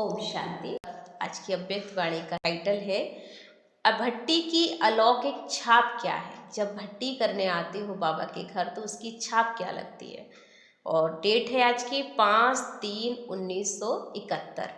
ओम शांति। आज की अव्यक्त वाणी का टाइटल है भट्टी की अलौकिक छाप क्या है। जब भट्टी करने आते हो बाबा के घर तो उसकी छाप क्या लगती है। और डेट है आज की 5/3/1971।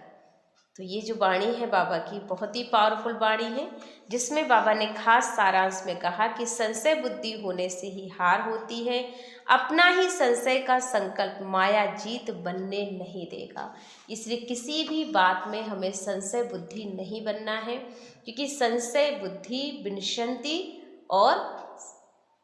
तो ये जो वाणी है बाबा की बहुत ही पावरफुल वाणी है, जिसमें बाबा ने खास सारांश में कहा कि संशय बुद्धि होने से ही हार होती है। अपना ही संशय का संकल्प माया जीत बनने नहीं देगा। इसलिए किसी भी बात में हमें संशय बुद्धि नहीं बनना है, क्योंकि संशय बुद्धि विनशंति और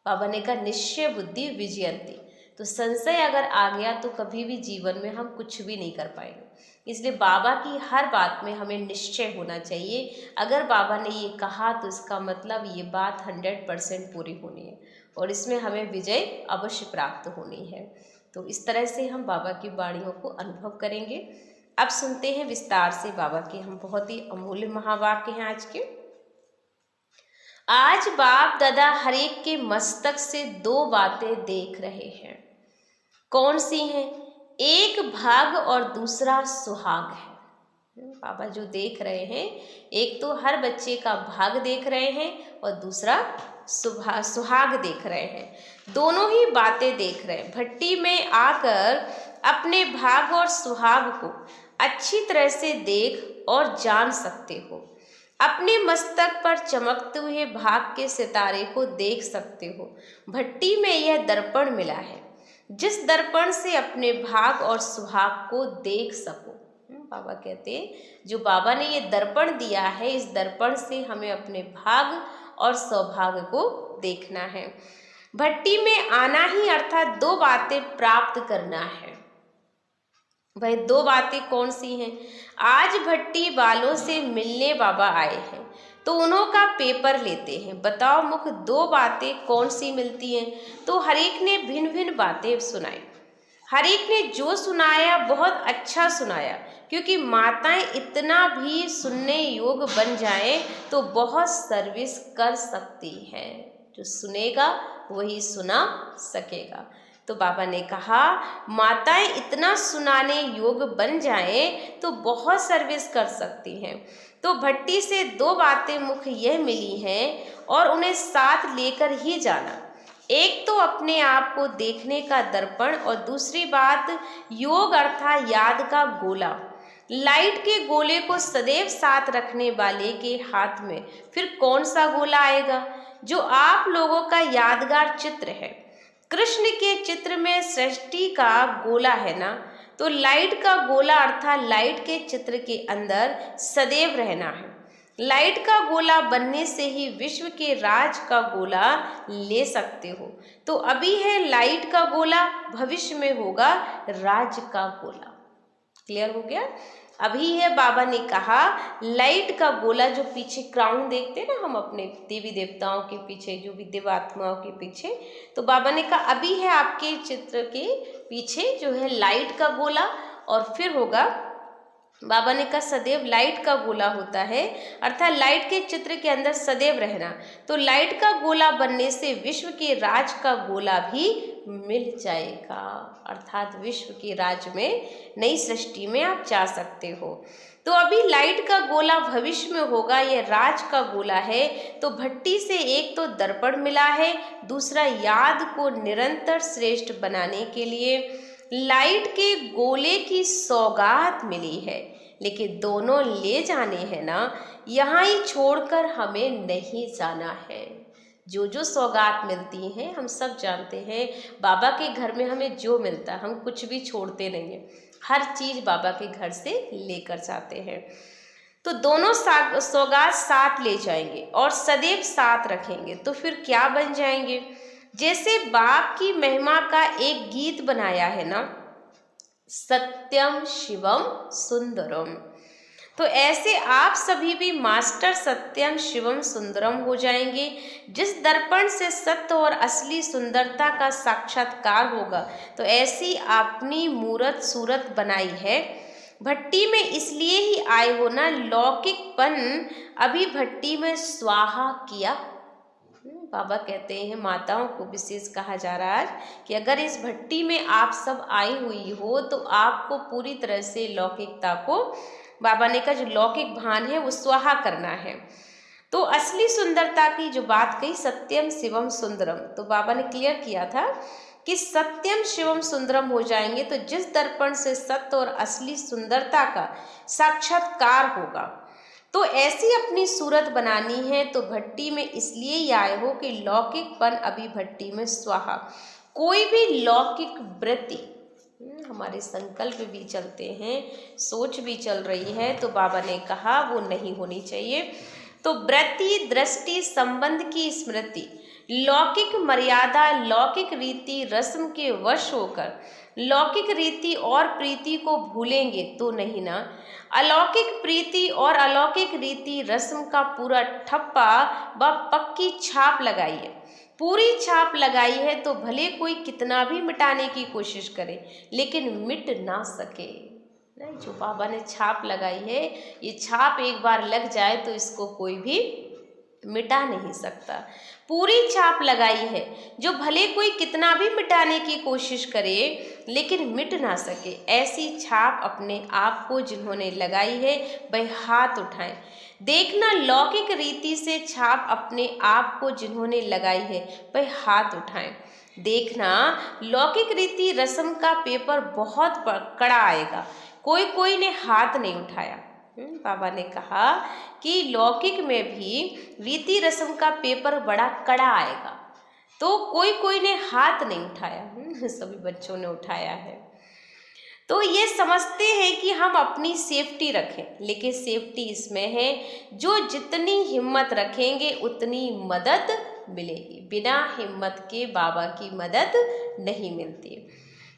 बाबा ने कहा निश्चय बुद्धि विजयंती। तो संशय अगर आ गया तो कभी भी जीवन में हम कुछ भी नहीं कर पाएंगे। इसलिए बाबा की हर बात में हमें निश्चय होना चाहिए। अगर बाबा ने ये कहा तो इसका मतलब ये बात 100% पूरी होनी है और इसमें हमें विजय अवश्य प्राप्त होनी है। तो इस तरह से हम बाबा की वाणियों को अनुभव करेंगे। अब सुनते हैं विस्तार से बाबा के हम बहुत ही अमूल्य महावाक्य हैं आज के। आज बाप दादा हर एक के मस्तक से दो बातें देख रहे हैं। कौन सी हैं? एक भाग और दूसरा सुहाग है। बाबा जो देख रहे हैं, एक तो हर बच्चे का भाग देख रहे हैं और दूसरा सुहाग देख रहे हैं। दोनों ही बातें देख रहे हैं। भट्टी में आकर अपने भाग और सुहाग को अच्छी तरह से देख और जान सकते हो। अपने मस्तक पर चमकते हुए भाग के सितारे को देख सकते हो। भट्टी में यह दर्पण मिला है, जिस दर्पण से अपने भाग और सुहाग को देख सको। बाबा कहते हैं जो बाबा ने ये दर्पण दिया है, इस दर्पण से हमें अपने भाग और सौभाग्य को देखना है। भट्टी में आना ही अर्थात दो बातें प्राप्त करना है। वह दो बातें कौन सी हैं? आज भट्टी वालों से मिलने बाबा आए हैं तो उन्हों का पेपर लेते हैं। बताओ मुख दो बातें कौन सी मिलती हैं? तो हर एक ने भिन्न भिन्न बातें सुनाई। हर एक ने जो सुनाया बहुत अच्छा सुनाया, क्योंकि माताएं इतना भी सुनने योग्य बन जाएं तो बहुत सर्विस कर सकती हैं। जो सुनेगा वही सुना सकेगा। तो बाबा ने कहा माताएं इतना सुनाने योग्य बन जाएं तो बहुत सर्विस कर सकती हैं। तो भट्टी से दो बातें मुख्य यह मिली हैं और उन्हें साथ लेकर ही जाना। एक तो अपने आप को देखने का दर्पण और दूसरी बात योग अर्थात याद का गोला। लाइट के गोले को सदैव साथ रखने वाले के हाथ में फिर कौन सा गोला आएगा? जो आप लोगों का यादगार चित्र है। कृष्ण के चित्र में सृष्टि का गोला है ना, तो लाइट का गोला अर्थात लाइट के चित्र के अंदर सदैव रहना है। लाइट का गोला बनने से ही विश्व के राज का गोला ले सकते हो। तो अभी है लाइट का गोला, भविष्य में होगा राज का गोला। क्लियर हो गया? अभी है बाबा ने कहा लाइट का गोला, जो पीछे क्राउन देखते हैं ना हम अपने देवी देवताओं के पीछे, जो भी देवात्माओं के पीछे, तो बाबा ने कहा अभी है आपके चित्र के पीछे जो है लाइट का गोला और फिर होगा, बाबा ने कहा सदैव लाइट का गोला होता है अर्थात लाइट के चित्र के अंदर सदैव रहना। तो लाइट का गोला बनने से विश्व के राज का गोला भी मिल जाएगा, अर्थात विश्व के राज में नई सृष्टि में आप जा सकते हो। तो अभी लाइट का गोला भविष्य में होगा, यह राज का गोला है। तो भट्टी से एक तो दर्पण मिला है, दूसरा याद को निरंतर श्रेष्ठ बनाने के लिए लाइट के गोले की सौगात मिली है। लेकिन दोनों ले जाने हैं ना, यहाँ ही छोड़कर हमें नहीं जाना है। जो जो सौगात मिलती हैं हम सब जानते हैं। बाबा के घर में हमें जो मिलता है हम कुछ भी छोड़ते नहीं हैं, हर चीज़ बाबा के घर से लेकर जाते हैं। तो दोनों सौगात साथ ले जाएंगे और सदैव साथ रखेंगे। तो फिर क्या बन जाएंगे? जैसे बाप की महिमा का एक गीत बनाया है ना, सत्यम शिवम सुंदरम, तो ऐसे आप सभी भी मास्टर सत्यम शिवम सुंदरम हो जाएंगे। जिस दर्पण से सत्य और असली सुंदरता का साक्षात्कार होगा, तो ऐसी अपनी मूरत सूरत बनाई है। भट्टी में इसलिए ही आए हो ना, लौकिकपन अभी भट्टी में स्वाहा किया। बाबा कहते हैं माताओं को विशेष कहा जा रहा है कि अगर इस भट्टी में आप सब आई हुई हो तो आपको पूरी तरह से लौकिकता को बाबा ने कहा जो लौकिक भान है वो स्वाहा करना है। तो असली सुंदरता की जो बात कही, सत्यम शिवम सुंदरम, तो बाबा ने क्लियर किया था कि सत्यम शिवम सुंदरम हो जाएंगे तो जिस दर्पण से सत्य और असली सुंदरता का साक्षात्कार होगा, तो ऐसी अपनी सूरत बनानी है। तो भट्टी में इसलिए ही आए हो कि लौकिकपन अभी भट्टी में स्वाहा। कोई भी लौकिक वृत्ति, हमारे संकल्प भी चलते हैं, सोच भी चल रही है, तो बाबा ने कहा वो नहीं होनी चाहिए। तो वृत्ति, दृष्टि, संबंध की स्मृति, लौकिक मर्यादा, लौकिक रीति रस्म के वश होकर लौकिक रीति और प्रीति को भूलेंगे तो नहीं ना। अलौकिक प्रीति और अलौकिक रीति रस्म का पूरा ठप्पा व पक्की छाप लगाइए। पूरी छाप लगाई है तो भले कोई कितना भी मिटाने की कोशिश करे, लेकिन मिट ना सके। नहीं, जो बाबा ने छाप लगाई है, ये छाप एक बार लग जाए तो इसको कोई भी मिटा नहीं सकता। पूरी छाप लगाई है जो भले कोई कितना भी मिटाने की कोशिश करे लेकिन मिट ना सके। ऐसी छाप अपने आप को जिन्होंने लगाई है वह हाथ उठाएं। देखना, लौकिक रीति से छाप अपने आप को जिन्होंने लगाई है वह हाथ उठाएं। देखना, लौकिक रीति रस्म का पेपर बहुत कड़ा आएगा, कोई ने हाथ नहीं उठाया। बाबा ने कहा कि लौकिक में भी रीति रस्म का पेपर बड़ा कड़ा आएगा, तो कोई ने हाथ नहीं उठाया, सभी बच्चों ने उठाया है। तो ये समझते हैं कि हम अपनी सेफ्टी रखें, लेकिन सेफ्टी इसमें है जो जितनी हिम्मत रखेंगे उतनी मदद मिलेगी। बिना हिम्मत के बाबा की मदद नहीं मिलती।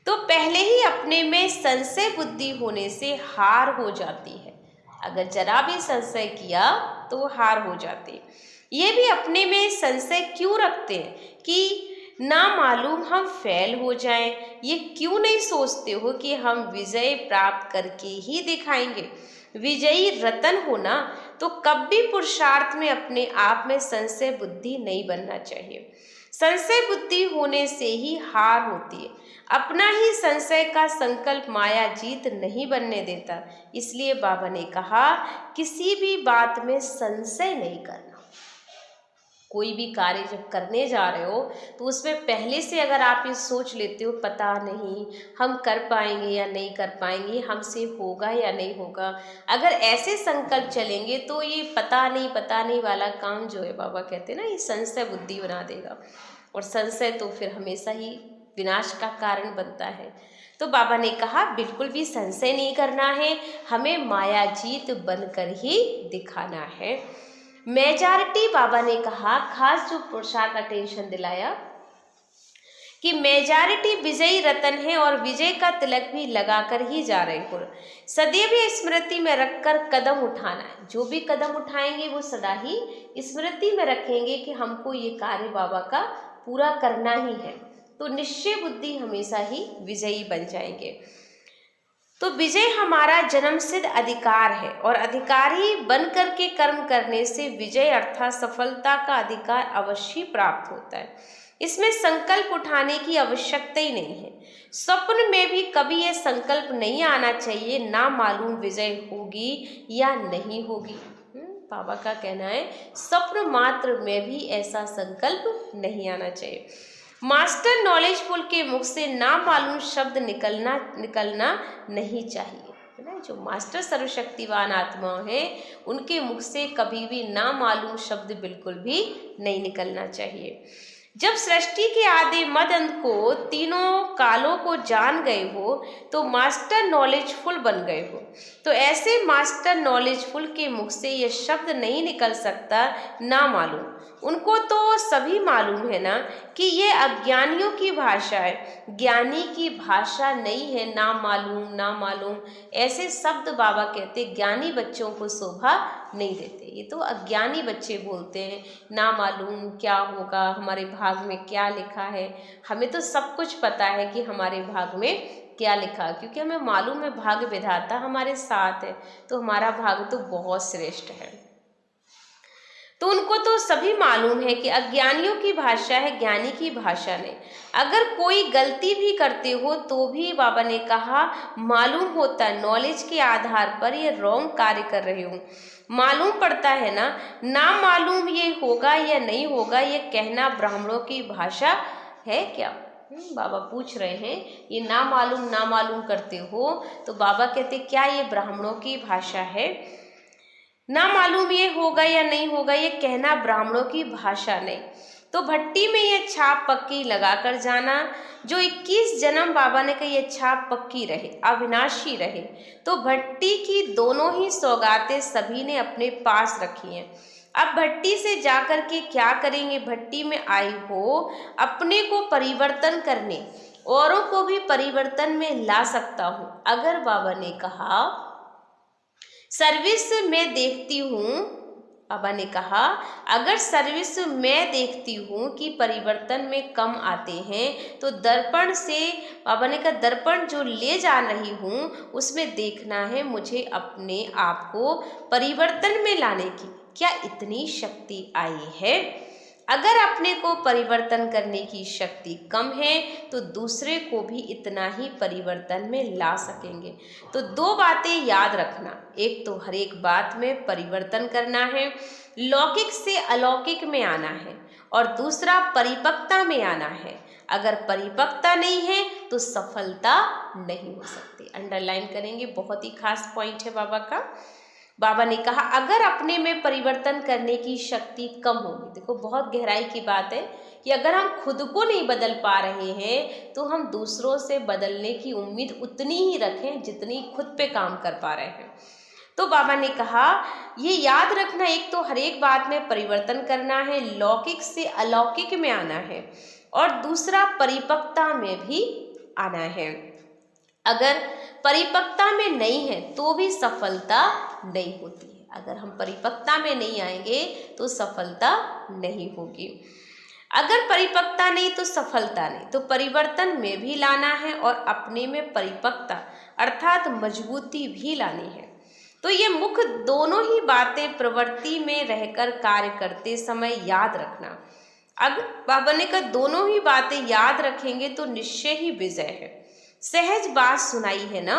तो पहले ही अपने में संशय बुद्धि होने से हार हो जाती है। अगर जरा भी संशय किया तो हार हो जाती। ये भी अपने में संशय क्यों रखते हैं कि ना मालूम हम फेल हो जाएं। ये क्यों नहीं सोचते हो कि हम विजय प्राप्त करके ही दिखाएंगे। विजयी रतन होना, तो कभी पुरुषार्थ में अपने आप में संशय बुद्धि नहीं बनना चाहिए। संशय बुद्धि होने से ही हार होती है। अपना ही संशय का संकल्प माया जीत नहीं बनने देता। इसलिए बाबा ने कहा किसी भी बात में संशय नहीं करना। कोई भी कार्य जब करने जा रहे हो तो उसमें पहले से अगर आप ये सोच लेते हो पता नहीं हम कर पाएंगे या नहीं कर पाएंगे, हमसे होगा या नहीं होगा, अगर ऐसे संकल्प चलेंगे तो ये पता नहीं वाला काम जो है, बाबा कहते हैं ना, ये संशय बुद्धि बना देगा। और संशय तो फिर हमेशा ही विनाश का कारण बनता है। तो बाबा ने कहा बिल्कुल भी संशय नहीं करना है, हमें माया जीत बनकर ही दिखाना है। मेजॉरिटी, बाबा ने कहा, खास जो पुरुषार्थ का टेंशन दिलाया कि मेजॉरिटी विजयी रतन है और विजय का तिलक भी लगाकर ही जा रहे हो। सदैव स्मृति में रखकर कदम उठाना है। जो भी कदम उठाएंगे वो सदा ही स्मृति में रखेंगे कि हमको ये कार्य बाबा का पूरा करना ही है, तो निश्चय बुद्धि हमेशा ही विजयी बन जाएंगे। तो विजय हमारा जन्मसिद्ध अधिकार है और अधिकारी बन करके कर्म करने से विजय अर्थात सफलता का अधिकार अवश्य प्राप्त होता है। इसमें संकल्प उठाने की आवश्यकता ही नहीं है। स्वप्न में भी कभी ये संकल्प नहीं आना चाहिए ना मालूम विजय होगी या नहीं होगी। बाबा का कहना है स्वप्न मात्र में भी ऐसा संकल्प नहीं आना चाहिए। मास्टर नॉलेजफुल के मुख से ना मालूम शब्द निकलना नहीं चाहिए, है ना। जो मास्टर सर्वशक्तिवान आत्माओं हैं उनके मुख से कभी भी ना मालूम शब्द बिल्कुल भी नहीं निकलना चाहिए। जब सृष्टि के आदि मद अंत को तीनों कालों को जान गए हो तो मास्टर नॉलेजफुल बन गए हो। तो ऐसे मास्टर नॉलेजफुल के मुख से ये शब्द नहीं निकल सकता ना मालूम। उनको तो सभी मालूम है ना कि ये अज्ञानियों की भाषा है, ज्ञानी की भाषा नहीं है। ना मालूम ऐसे शब्द बाबा कहते ज्ञानी बच्चों को शोभा नहीं देते। ये तो अज्ञानी बच्चे बोलते हैं ना मालूम क्या होगा, हमारे भाग में क्या लिखा है। हमें तो सब कुछ पता है कि हमारे भाग में क्या लिखा, क्योंकि हमें मालूम है भाग्य विधाता हमारे साथ है, तो हमारा भाग्य तो बहुत श्रेष्ठ है। तो उनको तो सभी मालूम है कि अज्ञानियों की भाषा है, ज्ञानी की भाषा नहीं। अगर कोई गलती भी करते हो तो भी बाबा ने कहा मालूम होता है, नॉलेज के आधार पर ये रॉन्ग कार्य कर रहे हो, मालूम पड़ता है ना मालूम ये होगा या नहीं होगा, ये कहना ब्राह्मणों की भाषा है क्या? बाबा पूछ रहे हैं ये ना मालूम करते हो, तो बाबा कहते क्या ये ब्राह्मणों की भाषा है? ना मालूम ये होगा या नहीं होगा, ये कहना ब्राह्मणों की भाषा नहीं। तो भट्टी में ये छाप पक्की लगाकर जाना, जो 21 जन्म बाबा ने कही ये छाप पक्की रहे, अविनाशी रहे। तो भट्टी की दोनों ही सौगातें सभी ने अपने पास रखी हैं। अब भट्टी से जाकर के क्या करेंगे? भट्टी में आए हो अपने को परिवर्तन करने, औरों को भी परिवर्तन में ला सकता हूँ। अगर बाबा ने कहा सर्विस में देखती हूँ, बाबा ने कहा अगर सर्विस में देखती हूँ कि परिवर्तन में कम आते हैं, तो दर्पण से, बाबा ने कहा दर्पण जो ले जा रही हूँ उसमें देखना है मुझे अपने आप को परिवर्तन में लाने की क्या इतनी शक्ति आई है। अगर अपने को परिवर्तन करने की शक्ति कम है तो दूसरे को भी इतना ही परिवर्तन में ला सकेंगे। तो दो बातें याद रखना, एक तो हर एक बात में परिवर्तन करना है, लौकिक से अलौकिक में आना है, और दूसरा परिपक्वता में आना है। अगर परिपक्वता नहीं है तो सफलता नहीं हो सकती। अंडरलाइन करेंगे, बहुत ही खास पॉइंट है बाबा का। बाबा ने कहा अगर अपने में परिवर्तन करने की शक्ति कम होगी, देखो बहुत गहराई की बात है कि अगर हम खुद को नहीं बदल पा रहे हैं तो हम दूसरों से बदलने की उम्मीद उतनी ही रखें जितनी खुद पे काम कर पा रहे हैं। तो बाबा ने कहा ये याद रखना, एक तो हर एक बात में परिवर्तन करना है, लौकिक से अलौकिक में आना है, और दूसरा परिपक्वता में भी आना है। अगर परिपक्वता में नहीं है तो भी सफलता नहीं होती है। अगर हम परिपक्वता में नहीं आएंगे तो सफलता नहीं होगी। अगर परिपक्वता नहीं तो सफलता नहीं, तो परिवर्तन में भी लाना है और अपने में परिपक्वता अर्थात मजबूती भी लानी है। तो ये मुख्य दोनों ही बातें प्रवृत्ति में रहकर कार्य करते समय याद रखना। अगर बाबा ने कहा दोनों ही बातें याद रखेंगे तो निश्चय ही विजय है। सहज बात सुनाई है ना,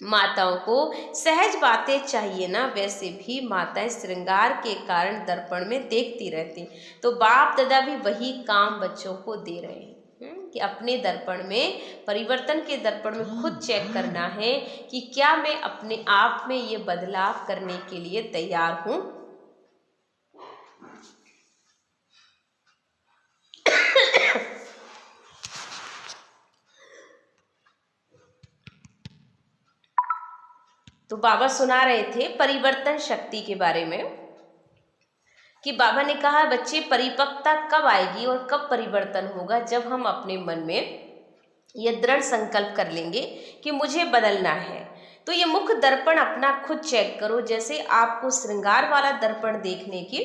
माताओं को सहज बातें चाहिए ना, वैसे भी माताएं श्रृंगार के कारण दर्पण में देखती रहती, तो बाप दादा भी वही काम बच्चों को दे रहे हैं कि अपने दर्पण में, परिवर्तन के दर्पण में खुद चेक करना है कि क्या मैं अपने आप में ये बदलाव करने के लिए तैयार हूँ। तो बाबा सुना रहे थे परिवर्तन शक्ति के बारे में कि बाबा ने कहा बच्चे परिपक्वता कब आएगी और कब परिवर्तन होगा, जब हम अपने मन में ये दृढ़ संकल्प कर लेंगे कि मुझे बदलना है। तो ये मुख दर्पण अपना खुद चेक करो, जैसे आपको श्रृंगार वाला दर्पण देखने की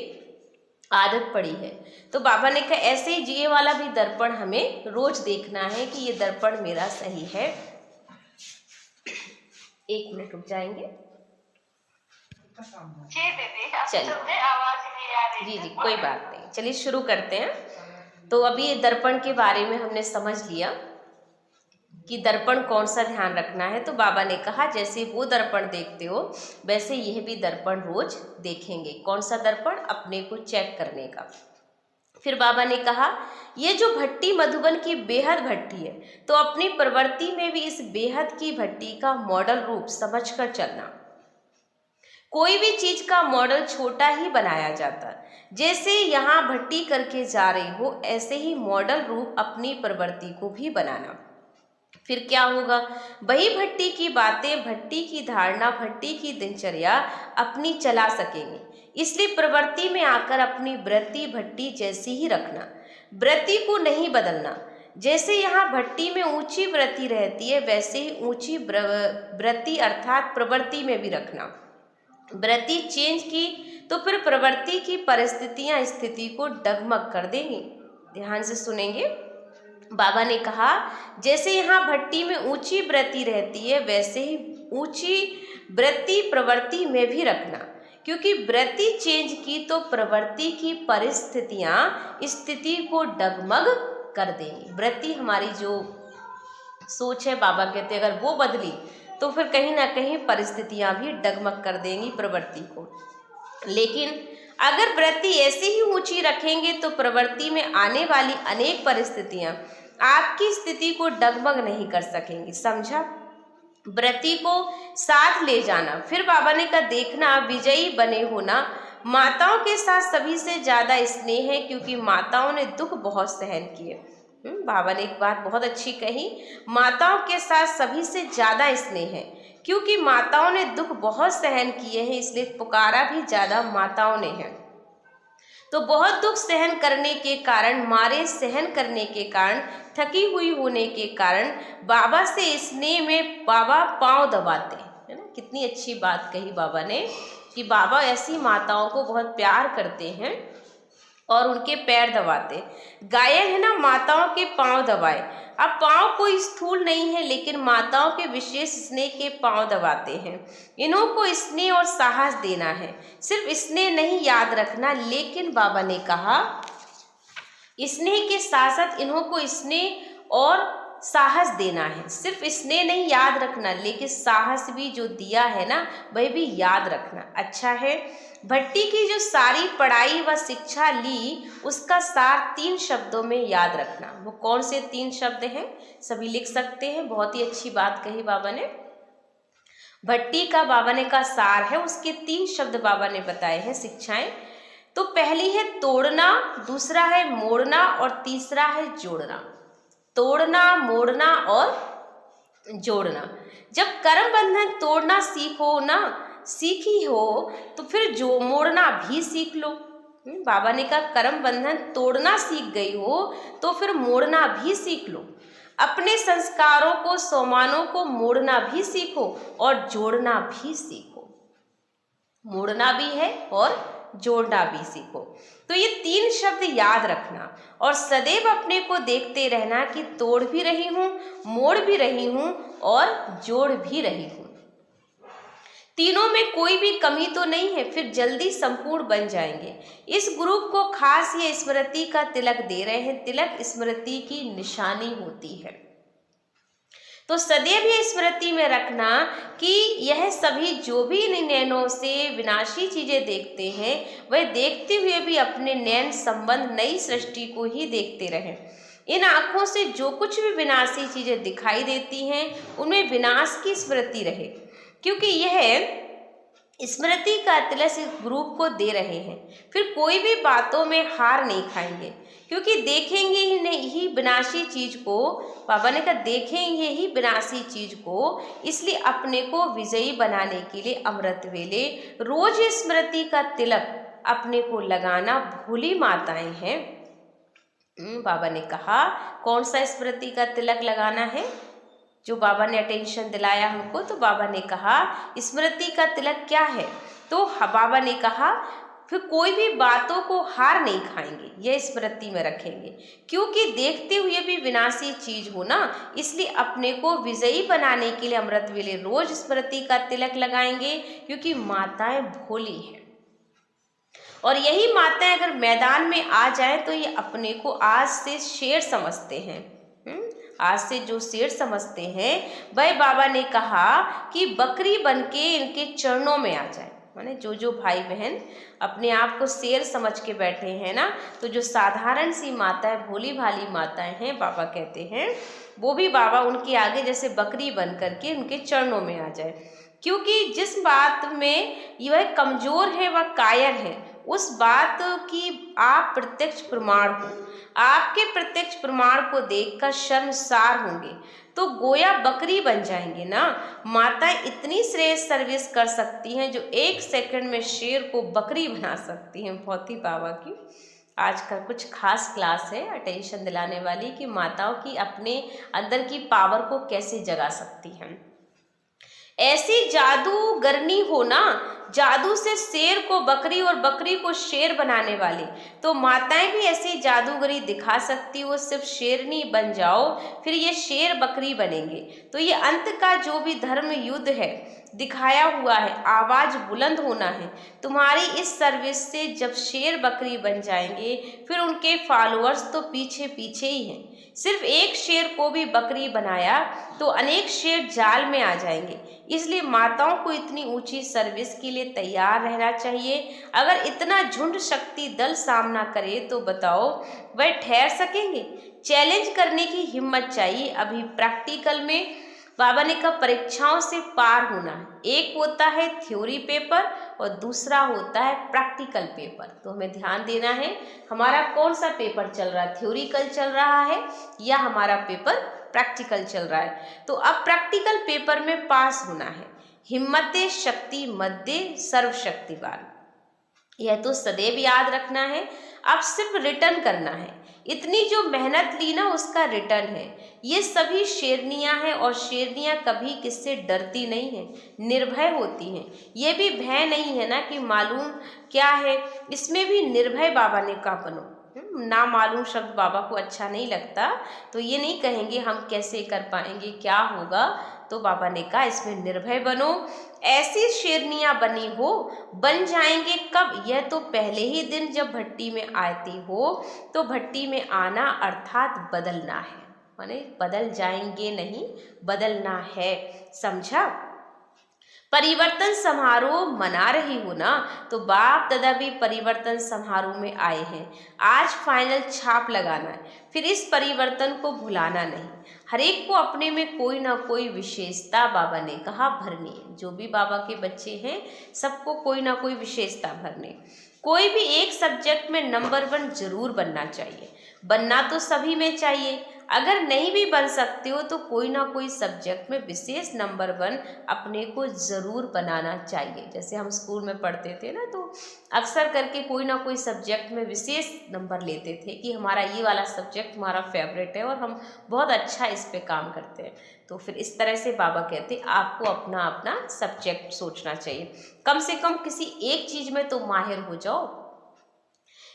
आदत पड़ी है, तो बाबा ने कहा ऐसे ही ये वाला भी दर्पण हमें रोज देखना है कि ये दर्पण मेरा सही है। 1 मिनट रुक जाएंगे। चलिए जी कोई बात नहीं, चलिए शुरू करते हैं। तो अभी ये दर्पण के बारे में हमने समझ लिया कि दर्पण कौन सा ध्यान रखना है। तो बाबा ने कहा जैसे वो दर्पण देखते हो वैसे यह भी दर्पण रोज देखेंगे। कौन सा दर्पण? अपने को चेक करने का। फिर बाबा ने कहा ये जो भट्टी मधुबन की बेहद भट्टी है, तो अपनी प्रवृत्ति में भी इस बेहद की भट्टी का मॉडल रूप समझकर चलना। कोई भी चीज का मॉडल छोटा ही बनाया जाता, जैसे यहाँ भट्टी करके जा रही हो ऐसे ही मॉडल रूप अपनी प्रवृत्ति को भी बनाना। फिर क्या होगा? वही भट्टी की बातें, भट्टी की धारणा, भट्टी की दिनचर्या अपनी चला सकेंगे। इसलिए प्रवृत्ति में आकर अपनी वृत्ति भट्टी जैसी ही रखना, वृत्ति को नहीं बदलना। जैसे यहाँ भट्टी में ऊंची वृत्ति रहती है वैसे ही ऊंची वृत्ति अर्थात प्रवृत्ति में भी रखना। वृत्ति चेंज की तो फिर प्रवृत्ति की परिस्थितियां स्थिति को डगमग कर देंगी। ध्यान से सुनेंगे। बाबा ने कहा जैसे यहाँ भट्टी में ऊंची वृत्ति रहती है वैसे ही ऊंची वृत्ति प्रवृत्ति में भी रखना। क्योंकि वृत्ति चेंज की तो प्रवृत्ति की परिस्थितियां स्थिति को डगमग कर देंगी। वृत्ति हमारी जो सोच है, बाबा कहते हैं अगर वो बदली तो फिर कहीं ना कहीं परिस्थितियां भी डगमग कर देंगी प्रवृत्ति को। लेकिन अगर वृत्ति ऐसे ही ऊंची रखेंगे तो प्रवृत्ति में आने वाली अनेक परिस्थितियां आपकी स्थिति को डगमग नहीं कर सकेंगी। समझा? वृत्ति को साथ ले जाना। फिर बाबा ने कहा देखना विजयी बने होना। माताओं के साथ सभी से ज्यादा स्नेह है क्योंकि माताओं ने दुख बहुत सहन किए। बाबा ने एक बात बहुत अच्छी कही, माताओं के साथ सभी से ज्यादा स्नेह है क्योंकि माताओं ने दुख बहुत सहन किए हैं, इसलिए पुकारा भी ज्यादा माताओं ने है। तो बहुत दुख सहन करने के कारण, मारे सहन करने के कारण, थकी हुई होने के कारण बाबा से स्नेह में बाबा पांव दबाते है ना। कितनी अच्छी बात कही बाबा ने कि बाबा ऐसी माताओं को बहुत प्यार करते हैं और उनके पैर दबाते। गायन है ना, माताओं के पांव दबाए। अब पांव कोई स्थूल नहीं है लेकिन माताओं के विशेष स्नेह के पांव दबाते हैं। इन्हों को स्नेह और साहस देना है, सिर्फ स्नेह नहीं याद रखना। लेकिन बाबा ने कहा स्नेह के साथ साथ इन्हों को स्नेह और साहस देना है। सिर्फ स्नेह नहीं याद रखना लेकिन साहस भी जो दिया है ना वह भी याद रखना। अच्छा है, भट्टी की जो सारी पढ़ाई व शिक्षा ली उसका सार 3 शब्दों में याद रखना। वो कौन से 3 शब्द हैं? सभी लिख सकते हैं। बहुत ही अच्छी बात कही बाबा ने। भट्टी का बाबा ने का सार है, उसके 3 शब्द बाबा ने बताए हैं शिक्षाएं। तो पहली है तोड़ना, दूसरा है मोड़ना और तीसरा है जोड़ना। तोड़ना, मोड़ना और जोड़ना। जब कर्म बंधन तोड़ना सीखी हो तो फिर जो मोड़ना भी सीख लो। बाबा ने कहा कर्म बंधन तोड़ना सीख गई हो तो फिर मोड़ना भी सीख लो। अपने संस्कारों को, सोमानों को मोड़ना भी सीखो और जोड़ना भी सीखो। मोड़ना भी है और जोड़ना भी सीखो। तो ये 3 शब्द याद रखना और सदैव अपने को देखते रहना कि तोड़ भी रही हूँ, मोड़ भी रही हूँ और जोड़ भी रही हूँ। तीनों में कोई भी कमी तो नहीं है, फिर जल्दी संपूर्ण बन जाएंगे। इस ग्रुप को खास ये स्मृति का तिलक दे रहे हैं। तिलक स्मृति की निशानी होती है। तो सदैव ये स्मृति में रखना कि यह सभी जो भी इन नैनों से विनाशी चीजें देखते हैं वह देखते हुए भी अपने नैन संबंध नई सृष्टि को ही देखते रहें। इन आंखों से जो कुछ भी विनाशी चीजें दिखाई देती हैं उनमें विनाश की स्मृति रहे, क्योंकि यह स्मृति का तिलक इस ग्रुप को दे रहे हैं। फिर कोई भी बातों में हार नहीं खाएंगे, क्योंकि देखेंगे ही नहीं ही विनाशी चीज को। बाबा ने कहा देखेंगे ही विनाशी चीज को, इसलिए अपने को विजयी बनाने के लिए अमृत वेले रोज स्मृति का तिलक अपने को लगाना भोली माताएं हैं। बाबा ने कहा कौन सा स्मृति का तिलक लगाना है, जो बाबा ने अटेंशन दिलाया हमको। तो बाबा ने कहा स्मृति का तिलक क्या है, तो बाबा ने कहा फिर कोई भी बातों को हार नहीं खाएंगे, यह स्मृति में रखेंगे, क्योंकि देखते हुए भी विनाशी चीज हो ना, इसलिए अपने को विजयी बनाने के लिए अमृत वेले रोज स्मृति का तिलक लगाएंगे, क्योंकि माताएं भोली हैं। और यही माताएं अगर मैदान में आ जाएं तो ये अपने को आज से शेर समझते हैं। आज से जो शेर समझते हैं वह बाबा ने कहा कि बकरी बनके इनके चरणों में आ जाए। माने जो भाई बहन अपने आप को शेर समझ के बैठे हैं ना, तो जो साधारण सी माताएं, भोली भाली माताएं हैं, बाबा कहते हैं वो भी बाबा उनके आगे जैसे बकरी बन करके उनके चरणों में आ जाए। क्योंकि जिस बात में यह कमजोर है वह कायर है, उस बात की आप प्रत्यक्ष प्रमाण हो। आपके प्रत्यक्ष प्रमाण को देखकर शर्मसार होंगे तो गोया बकरी बन जाएंगे ना। माताएं इतनी श्रेष्ठ सर्विस कर सकती हैं जो 1 सेकंड में शेर को बकरी बना सकती हैं। बहुत ही बाबा की आज का कुछ खास क्लास है अटेंशन दिलाने वाली कि माताओं की अपने अंदर की पावर को कैसे जगा सकती हैं। ऐसी जादूगरनी हो ना जादू से शेर को बकरी और बकरी को शेर बनाने वाले, तो माताएं भी ऐसी जादूगरी दिखा सकती हो, सिर्फ शेरनी बन जाओ फिर ये शेर बकरी बनेंगे। तो ये अंत का जो भी धर्म युद्ध है दिखाया हुआ है, आवाज बुलंद होना है। तुम्हारी इस सर्विस से जब शेर बकरी बन जाएंगे फिर उनके फॉलोअर्स तो पीछे पीछे ही हैं। सिर्फ एक शेर को भी बकरी बनाया तो अनेक शेर जाल में आ जाएंगे। इसलिए माताओं को इतनी ऊंची सर्विस के लिए तैयार रहना चाहिए। अगर इतना झुंड शक्ति दल सामना करे तो बताओ वह ठहर सकेंगे? चैलेंज करने की हिम्मत चाहिए। अभी प्रैक्टिकल में बाबा ने कहा परीक्षाओं से पार होना है। एक होता है थ्योरी पेपर और दूसरा होता है प्रैक्टिकल पेपर। तो हमें ध्यान देना है हमारा कौन सा पेपर चल रहा है, थ्योरिकल चल रहा है या हमारा पेपर प्रैक्टिकल चल रहा है। तो अब प्रैक्टिकल पेपर में पास होना है। हिम्मते शक्ति मध्य सर्वशक्तिवान, यह तो सदैव याद रखना है। अब सिर्फ रिटर्न करना है। इतनी जो मेहनत ली ना उसका रिटर्न है। ये सभी शेरनियां हैं और शेरनियां कभी किससे डरती नहीं हैं, निर्भय होती हैं। ये भी भय नहीं है ना कि मालूम क्या है, इसमें भी निर्भय बाबा ने कहा बनो। ना मालूम शब्द बाबा को अच्छा नहीं लगता, तो ये नहीं कहेंगे हम कैसे कर पाएंगे, क्या होगा। तो बाबा ने कहा इसमें निर्भय बनो। ऐसी शेरनियां बनी हो, बन जाएंगे कब? यह तो पहले ही दिन जब भट्टी में आती हो। तो भट्टी में आना अर्थात बदलना है, माने बदल जाएंगे नहीं, बदलना है, समझा? परिवर्तन समारोह मना रही हो ना, तो बाप दादा भी परिवर्तन समारोह में आए हैं। आज फाइनल छाप लगाना है, फिर इस परिवर्तन को भुलाना नहीं। हर एक को अपने में कोई ना कोई विशेषता बाबा ने कहा भरनी है। जो भी बाबा के बच्चे हैं सबको कोई ना कोई विशेषता भरनी। कोई भी एक सब्जेक्ट में नंबर 1 जरूर बनना चाहिए। बनना तो सभी में चाहिए। अगर नहीं भी बन सकते हो तो कोई ना कोई सब्जेक्ट में विशेष नंबर 1 अपने को ज़रूर बनाना चाहिए। जैसे हम स्कूल में पढ़ते थे ना, तो अक्सर करके कोई ना कोई सब्जेक्ट में विशेष नंबर लेते थे कि हमारा ये वाला सब्जेक्ट हमारा फेवरेट है और हम बहुत अच्छा इस पे काम करते हैं। तो फिर इस तरह से बाबा कहते आपको अपना अपना सब्जेक्ट सोचना चाहिए। कम से कम किसी एक चीज़ में तो माहिर हो जाओ।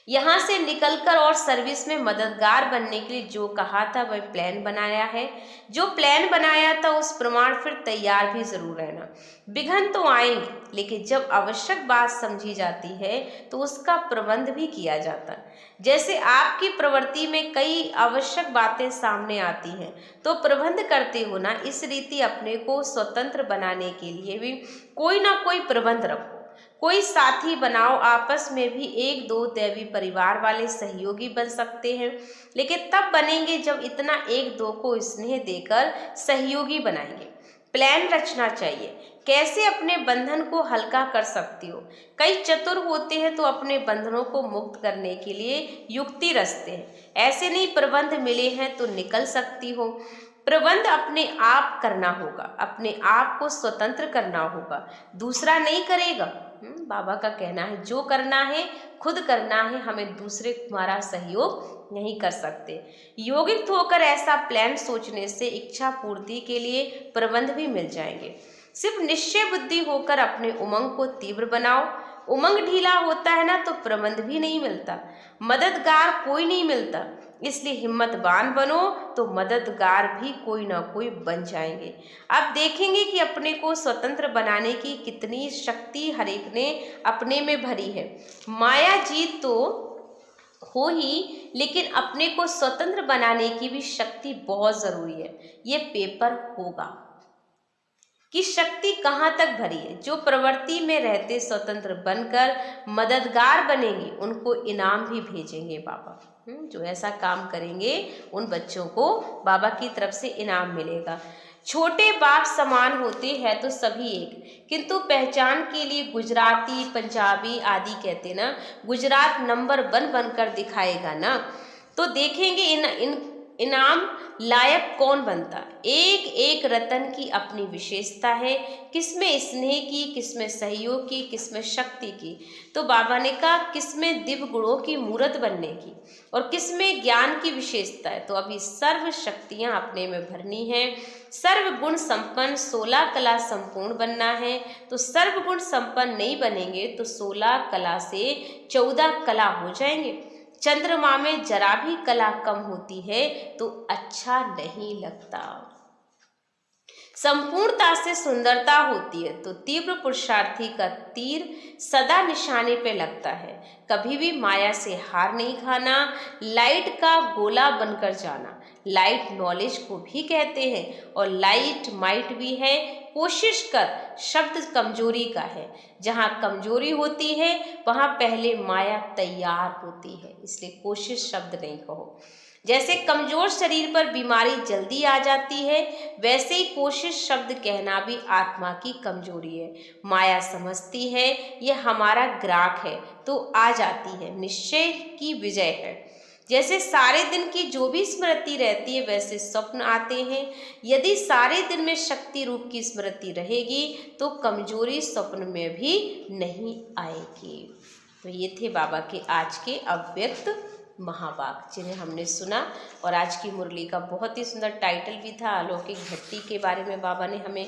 यहाँ से निकलकर और सर्विस में मददगार बनने के लिए जो कहा था वह प्लान बनाया है। जो प्लान बनाया था उस प्रमाण फिर तैयार भी जरूर रहना। विघ्न तो आएंगे, लेकिन जब आवश्यक बात समझी जाती है तो उसका प्रबंध भी किया जाता है। जैसे आपकी प्रवृत्ति में कई आवश्यक बातें सामने आती हैं तो प्रबंध करते हो ना, इस रीति अपने को स्वतंत्र बनाने के लिए भी कोई ना कोई प्रबंध रखो। कोई साथी बनाओ। आपस में भी 1-2 दैवी परिवार वाले सहयोगी बन सकते हैं, लेकिन तब बनेंगे जब इतना 1-2 को स्नेह देकर सहयोगी बनाएंगे। प्लान रचना चाहिए, कैसे अपने बंधन को हल्का कर सकती हो। कई चतुर होते हैं तो अपने बंधनों को मुक्त करने के लिए युक्ति रचते हैं। ऐसे नहीं प्रबंध मिले हैं तो निकल सकती हो। प्रबंध अपने आप करना होगा, अपने आप को स्वतंत्र करना होगा, दूसरा नहीं करेगा। बाबा का कहना है जो करना है खुद करना है, हमें दूसरे तुम्हारा सहयोग नहीं कर सकते। योगिक होकर ऐसा प्लान सोचने से इच्छा पूर्ति के लिए प्रबंध भी मिल जाएंगे। सिर्फ निश्चय बुद्धि होकर अपने उमंग को तीव्र बनाओ। उमंग ढीला होता है ना तो प्रबंध भी नहीं मिलता, मददगार कोई नहीं मिलता। इसलिए हिम्मतवान बनो तो मददगार भी कोई ना कोई बन जाएंगे। अब देखेंगे कि अपने को स्वतंत्र बनाने की कितनी शक्ति हर एक ने अपने में भरी है। माया जीत तो हो ही, लेकिन अपने को स्वतंत्र बनाने की भी शक्ति बहुत जरूरी है। ये पेपर होगा कि शक्ति कहाँ तक भरी है। जो प्रवृत्ति में रहते स्वतंत्र बनकर मददगार बनेंगे उनको इनाम भी भेजेंगे बाबा। जो ऐसा काम करेंगे उन बच्चों को बाबा की तरफ से इनाम मिलेगा। छोटे बाप समान होते हैं तो सभी एक, किंतु पहचान के लिए गुजराती पंजाबी आदि कहते ना, गुजरात नंबर 1 बनकर दिखाएगा ना, तो देखेंगे इन इनाम लायक कौन बनता। एक एक रतन की अपनी विशेषता है, किसमें स्नेह की, किसमें सहयोग की, किसमें शक्ति की। तो बाबा ने कहा किसमें दिव्य गुणों की मूर्त बनने की और किसमें ज्ञान की विशेषता है। तो अभी सर्व शक्तियां अपने में भरनी है। सर्व गुण संपन्न 16 कला संपूर्ण बनना है। तो सर्व गुण संपन्न नहीं बनेंगे तो 16 कला से 14 कला हो जाएंगे। चंद्रमा में जरा भी कला कम होती है तो अच्छा नहीं लगता। संपूर्णता से सुंदरता होती है। तो तीव्र पुरुषार्थी का तीर सदा निशाने पे लगता है। कभी भी माया से हार नहीं खाना, लाइट का गोला बनकर जाना। लाइट नॉलेज को भी कहते हैं और लाइट माइट भी है। कोशिश कर शब्द कमजोरी का है। जहाँ कमजोरी होती है वहाँ पहले माया तैयार होती है, इसलिए कोशिश शब्द नहीं कहो। जैसे कमजोर शरीर पर बीमारी जल्दी आ जाती है, वैसे ही कोशिश शब्द कहना भी आत्मा की कमजोरी है। माया समझती है ये हमारा ग्राहक है तो आ जाती है, निश्चय की विजय है। जैसे सारे दिन की जो भी स्मृति रहती है वैसे स्वप्न आते हैं। यदि सारे दिन में शक्ति रूप की स्मृति रहेगी तो कमजोरी स्वप्न में भी नहीं आएगी। तो ये थे बाबा के आज के अव्यक्त महावाक्य जिन्हें हमने सुना। और आज की मुरली का बहुत ही सुंदर टाइटल भी था, अलौकिक भट्टी के बारे में बाबा ने हमें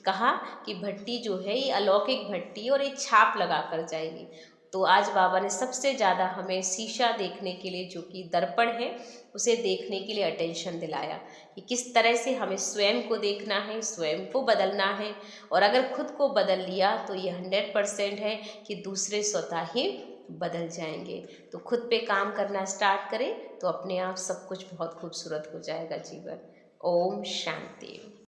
कहा कि भट्टी जो है ये अलौकिक भट्टी और ये छाप लगा कर जाएगी। तो आज बाबा ने सबसे ज़्यादा हमें शीशा देखने के लिए, जो कि दर्पण है, उसे देखने के लिए अटेंशन दिलाया कि किस तरह से हमें स्वयं को देखना है, स्वयं को बदलना है। और अगर खुद को बदल लिया तो ये 100% है कि दूसरे स्वतः ही बदल जाएंगे। तो खुद पे काम करना स्टार्ट करें तो अपने आप सब कुछ बहुत खूबसूरत हो जाएगा जीवन। ओम शांति।